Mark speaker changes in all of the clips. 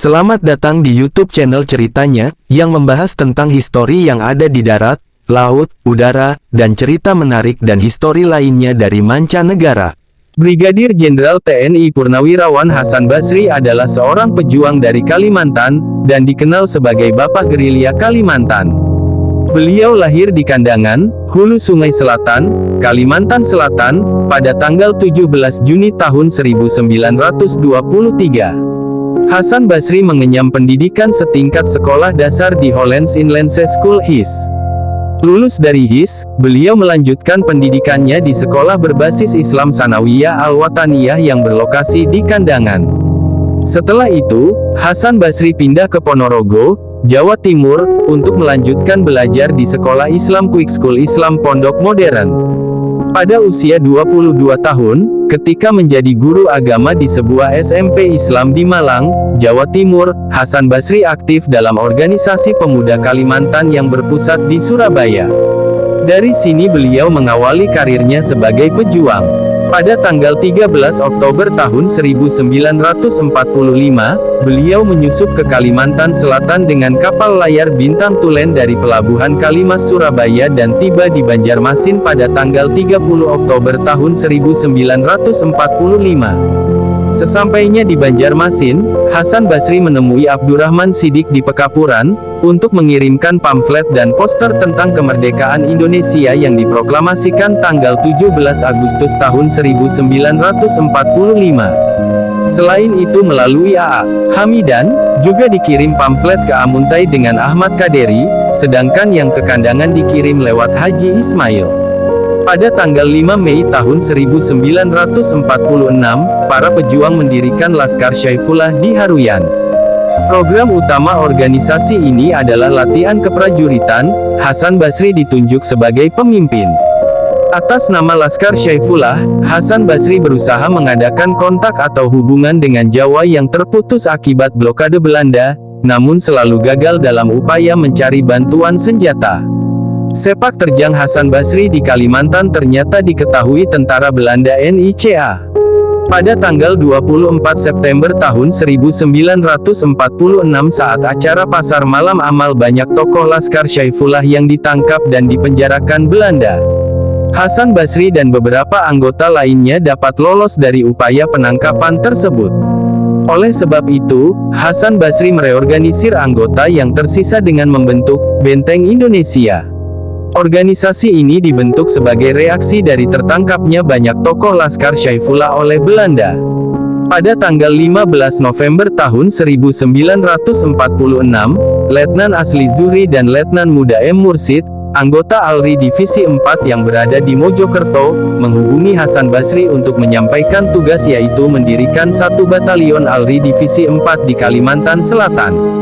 Speaker 1: Selamat datang di YouTube channel Ceritanya, yang membahas tentang histori yang ada di darat, laut, udara, dan cerita menarik dan histori lainnya dari mancanegara. Brigadir Jenderal TNI Purnawirawan Hasan Basri adalah seorang pejuang dari Kalimantan, dan dikenal sebagai Bapak Gerilya Kalimantan. Beliau lahir di Kandangan, Hulu Sungai Selatan, Kalimantan Selatan, pada tanggal 17 Juni tahun 1923. Hasan Basri mengenyam pendidikan setingkat sekolah dasar di Hollands Inland School HIS. Lulus dari HIS, beliau melanjutkan pendidikannya di sekolah berbasis Islam Sanawiyah Al-Wataniyah yang berlokasi di Kandangan. Setelah itu, Hasan Basri pindah ke Ponorogo, Jawa Timur, untuk melanjutkan belajar di sekolah Islam Quick School Islam Pondok Modern. Pada usia 22 tahun, ketika menjadi guru agama di sebuah SMP Islam di Malang, Jawa Timur, Hasan Basri aktif dalam organisasi pemuda Kalimantan yang berpusat di Surabaya. Dari sini beliau mengawali karirnya sebagai pejuang. Pada tanggal 13 Oktober tahun 1945, beliau menyusup ke Kalimantan Selatan dengan kapal layar Bintang Tulen dari Pelabuhan Kalimas Surabaya dan tiba di Banjarmasin pada tanggal 30 Oktober tahun 1945. Sesampainya di Banjarmasin, Hasan Basri menemui Abdurrahman Siddiq di Pekapuran, untuk mengirimkan pamflet dan poster tentang kemerdekaan Indonesia yang diproklamasikan tanggal 17 Agustus tahun 1945. Selain itu melalui A.A. Hamidan, juga dikirim pamflet ke Amuntai dengan Ahmad Kaderi, sedangkan yang ke Kandangan dikirim lewat Haji Ismail. Pada tanggal 5 Mei tahun 1946, para pejuang mendirikan Laskar Syaifullah di Haruyan. Program utama organisasi ini adalah latihan keprajuritan. Hasan Basri ditunjuk sebagai pemimpin. Atas nama Laskar Syaifullah, Hasan Basri berusaha mengadakan kontak atau hubungan dengan Jawa yang terputus akibat blokade Belanda, namun selalu gagal dalam upaya mencari bantuan senjata. Sepak terjang Hasan Basri di Kalimantan ternyata diketahui tentara Belanda NICA. Pada tanggal 24 September tahun 1946 saat acara pasar malam amal, banyak tokoh Laskar Syaifullah yang ditangkap dan dipenjarakan Belanda. Hasan Basri dan beberapa anggota lainnya dapat lolos dari upaya penangkapan tersebut. Oleh sebab itu, Hasan Basri mereorganisir anggota yang tersisa dengan membentuk Benteng Indonesia. Organisasi ini dibentuk sebagai reaksi dari tertangkapnya banyak tokoh Laskar Syaifullah oleh Belanda. Pada tanggal 15 November tahun 1946, Letnan Asli Zuhri dan Letnan Muda M. Mursid, anggota ALRI Divisi 4 yang berada di Mojokerto, menghubungi Hasan Basri untuk menyampaikan tugas, yaitu mendirikan satu batalion ALRI Divisi 4 di Kalimantan Selatan.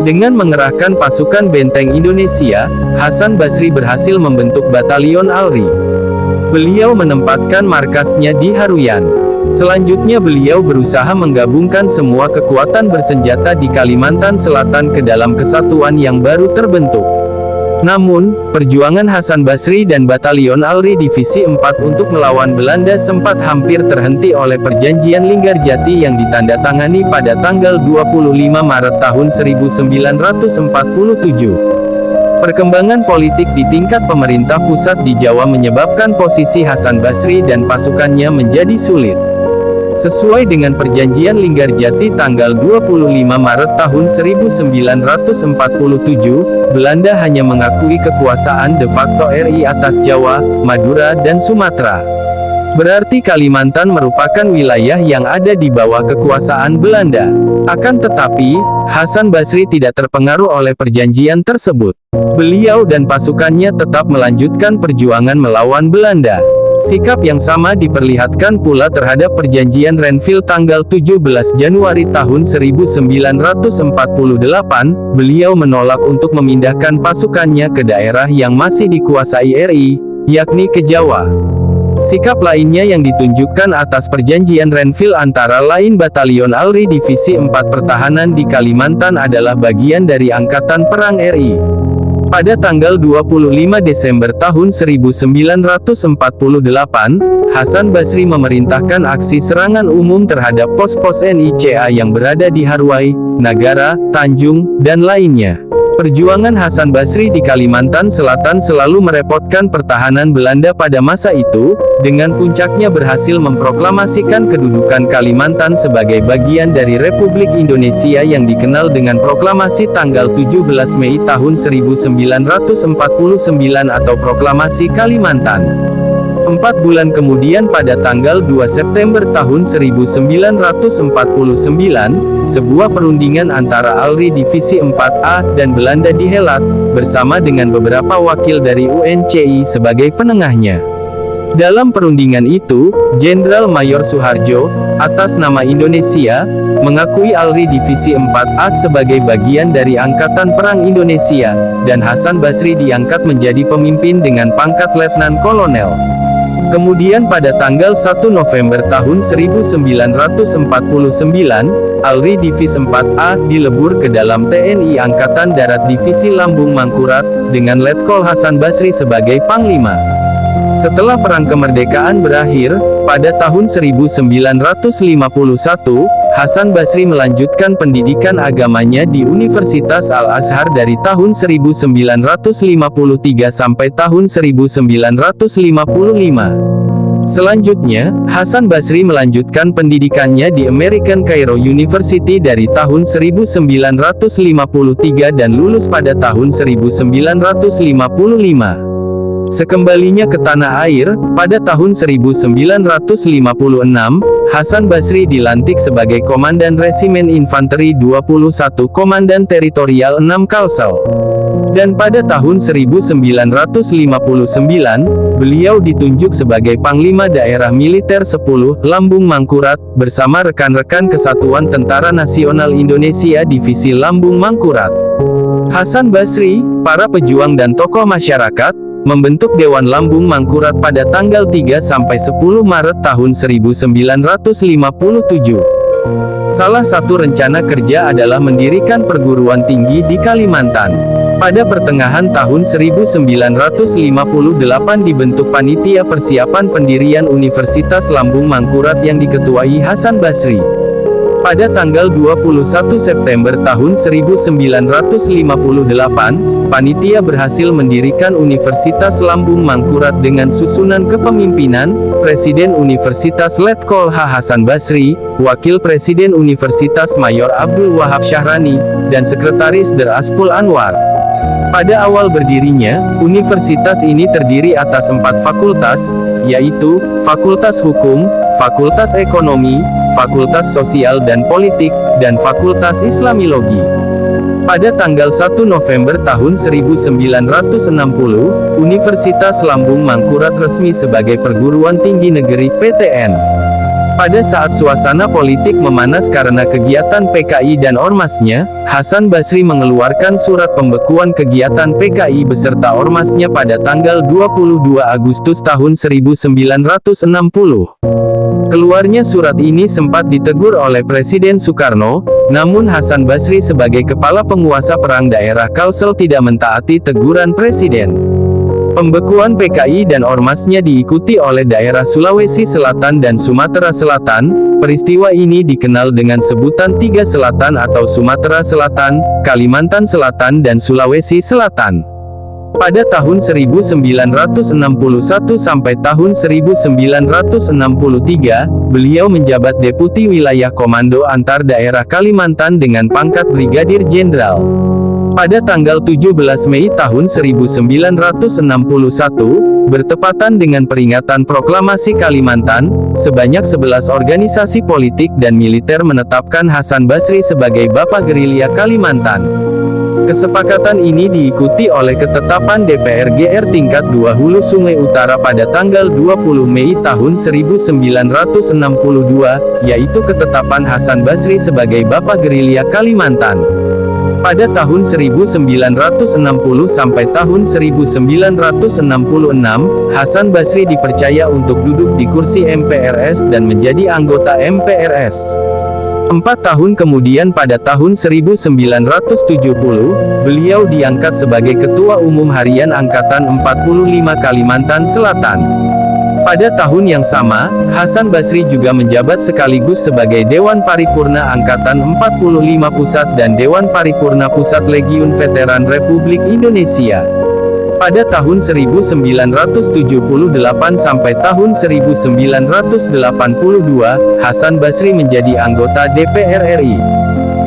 Speaker 1: Dengan mengerahkan pasukan Benteng Indonesia, Hasan Basri berhasil membentuk batalion ALRI. Beliau menempatkan markasnya di Haruyan. Selanjutnya beliau berusaha menggabungkan semua kekuatan bersenjata di Kalimantan Selatan ke dalam kesatuan yang baru terbentuk. Namun, perjuangan Hasan Basri dan batalion ALRI Divisi 4 untuk melawan Belanda sempat hampir terhenti oleh Perjanjian Linggarjati yang ditandatangani pada tanggal 25 Maret tahun 1947. Perkembangan politik di tingkat pemerintah pusat di Jawa menyebabkan posisi Hasan Basri dan pasukannya menjadi sulit. Sesuai dengan Perjanjian Linggarjati tanggal 25 Maret tahun 1947, Belanda hanya mengakui kekuasaan de facto RI atas Jawa, Madura dan Sumatera. Berarti Kalimantan merupakan wilayah yang ada di bawah kekuasaan Belanda. Akan tetapi, Hasan Basri tidak terpengaruh oleh perjanjian tersebut. Beliau dan pasukannya tetap melanjutkan perjuangan melawan Belanda. Sikap yang sama diperlihatkan pula terhadap Perjanjian Renville tanggal 17 Januari tahun 1948, beliau menolak untuk memindahkan pasukannya ke daerah yang masih dikuasai RI, yakni ke Jawa. Sikap lainnya yang ditunjukkan atas Perjanjian Renville antara lain Batalion ALRI Divisi 4 Pertahanan di Kalimantan adalah bagian dari Angkatan Perang RI. Pada tanggal 25 Desember tahun 1948, Hasan Basri memerintahkan aksi serangan umum terhadap pos-pos NICA yang berada di Harwai, Nagara, Tanjung, dan lainnya. Perjuangan Hasan Basri di Kalimantan Selatan selalu merepotkan pertahanan Belanda pada masa itu, dengan puncaknya berhasil memproklamasikan kedudukan Kalimantan sebagai bagian dari Republik Indonesia yang dikenal dengan proklamasi tanggal 17 Mei tahun 1949 atau Proklamasi Kalimantan. 4 bulan kemudian pada tanggal 2 September tahun 1949, sebuah perundingan antara ALRI Divisi 4A dan Belanda dihelat, bersama dengan beberapa wakil dari UNCI sebagai penengahnya. Dalam perundingan itu, Jenderal Mayor Soeharjo, atas nama Indonesia, mengakui ALRI Divisi 4A sebagai bagian dari Angkatan Perang Indonesia, dan Hasan Basri diangkat menjadi pemimpin dengan pangkat Letnan Kolonel. Kemudian pada tanggal 1 November tahun 1949, ALRI Divisi 4A dilebur ke dalam TNI Angkatan Darat Divisi Lambung Mangkurat, dengan Letkol Hasan Basri sebagai Panglima. Setelah Perang Kemerdekaan berakhir, pada tahun 1951, Hasan Basri melanjutkan pendidikan agamanya di Universitas Al-Azhar dari tahun 1953 sampai tahun 1955. Selanjutnya, Hasan Basri melanjutkan pendidikannya di American Cairo University dari tahun 1953 dan lulus pada tahun 1955. Sekembalinya ke tanah air, pada tahun 1956, Hasan Basri dilantik sebagai Komandan Resimen Infanteri 21 Komandan Teritorial 6 Kalsel. Dan pada tahun 1959, beliau ditunjuk sebagai Panglima Daerah Militer 10 Lambung Mangkurat, bersama rekan-rekan Kesatuan Tentara Nasional Indonesia Divisi Lambung Mangkurat. Hasan Basri, para pejuang dan tokoh masyarakat, membentuk Dewan Lambung Mangkurat pada tanggal 3–10 Maret tahun 1957. Salah satu rencana kerja adalah mendirikan perguruan tinggi di Kalimantan. Pada pertengahan tahun 1958 dibentuk Panitia Persiapan Pendirian Universitas Lambung Mangkurat yang diketuai Hasan Basri. Pada tanggal 21 September tahun 1958, panitia berhasil mendirikan Universitas Lambung Mangkurat dengan susunan kepemimpinan, Presiden Universitas Letkol H. Hasan Basri, Wakil Presiden Universitas Mayor Abdul Wahab Syahrani, dan Sekretaris Der Aspul Anwar. Pada awal berdirinya, universitas ini terdiri atas 4 fakultas, yaitu, Fakultas Hukum, Fakultas Ekonomi, Fakultas Sosial dan Politik, dan Fakultas Islamilogi. Pada tanggal 1 November tahun 1960, Universitas Lambung Mangkurat resmi sebagai perguruan tinggi negeri PTN. Pada saat suasana politik memanas karena kegiatan PKI dan ormasnya, Hasan Basri mengeluarkan surat pembekuan kegiatan PKI beserta ormasnya pada tanggal 22 Agustus tahun 1960. Keluarnya surat ini sempat ditegur oleh Presiden Soekarno, namun Hasan Basri sebagai kepala penguasa perang daerah Kalsel tidak mentaati teguran Presiden. Pembekuan PKI dan ormasnya diikuti oleh daerah Sulawesi Selatan dan Sumatera Selatan. Peristiwa ini dikenal dengan sebutan Tiga Selatan atau Sumatera Selatan, Kalimantan Selatan dan Sulawesi Selatan. Pada tahun 1961 sampai tahun 1963, beliau menjabat Deputi Wilayah Komando Antar Daerah Kalimantan dengan pangkat Brigadir Jenderal. Pada tanggal 17 Mei tahun 1961, bertepatan dengan peringatan Proklamasi Kalimantan, sebanyak 11 organisasi politik dan militer menetapkan Hasan Basri sebagai Bapak Gerilya Kalimantan. Kesepakatan ini diikuti oleh ketetapan DPR GR tingkat 2 Hulu Sungai Utara pada tanggal 20 Mei tahun 1962, yaitu ketetapan Hasan Basri sebagai Bapak Gerilya Kalimantan. Pada tahun 1960 sampai tahun 1966, Hasan Basri dipercaya untuk duduk di kursi MPRS dan menjadi anggota MPRS. 4 tahun kemudian pada tahun 1970, beliau diangkat sebagai Ketua Umum Harian Angkatan 45 Kalimantan Selatan. Pada tahun yang sama, Hasan Basri juga menjabat sekaligus sebagai Dewan Paripurna Angkatan 45 Pusat dan Dewan Paripurna Pusat Legiun Veteran Republik Indonesia. Pada tahun 1978 sampai tahun 1982, Hasan Basri menjadi anggota DPR RI.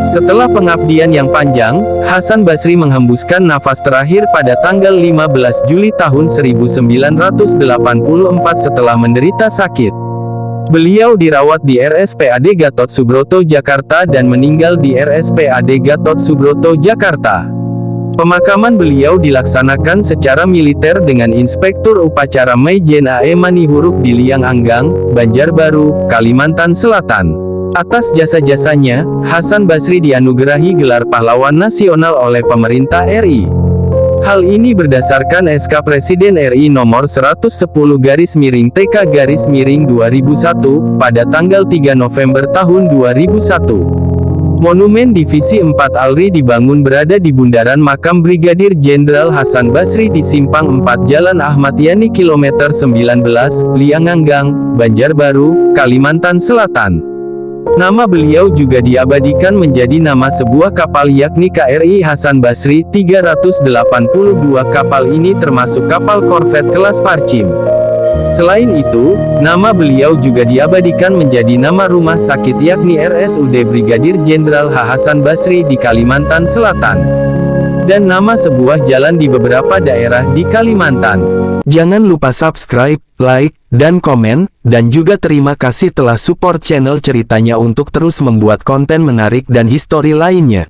Speaker 1: Setelah pengabdian yang panjang, Hasan Basri menghembuskan nafas terakhir pada tanggal 15 Juli tahun 1984 setelah menderita sakit. Beliau dirawat di RSPAD Gatot Subroto Jakarta dan meninggal di RSPAD Gatot Subroto Jakarta. Pemakaman beliau dilaksanakan secara militer dengan Inspektur Upacara Maijen AE Manihuruk di Liang Anggang, Banjarbaru, Kalimantan Selatan. Atas jasa-jasanya, Hasan Basri dianugerahi gelar pahlawan nasional oleh pemerintah RI. Hal ini berdasarkan SK Presiden RI nomor 110/TK/2001 pada tanggal 3 November tahun 2001. Monumen Divisi 4 ALRI dibangun berada di bundaran makam Brigadir Jenderal Hasan Basri di Simpang 4 Jalan Ahmad Yani kilometer 19, Liang Anggang, Banjarbaru, Kalimantan Selatan. Nama beliau juga diabadikan menjadi nama sebuah kapal yakni KRI Hasan Basri. 382 kapal ini termasuk kapal korvet kelas Parchim. Selain itu, nama beliau juga diabadikan menjadi nama rumah sakit yakni RSUD Brigadir Jenderal H. Hasan Basri di Kalimantan Selatan. Dan nama sebuah jalan di beberapa daerah di Kalimantan. Jangan lupa subscribe, like, dan komen, dan juga terima kasih telah support channel ceritanya untuk terus membuat konten menarik dan histori lainnya.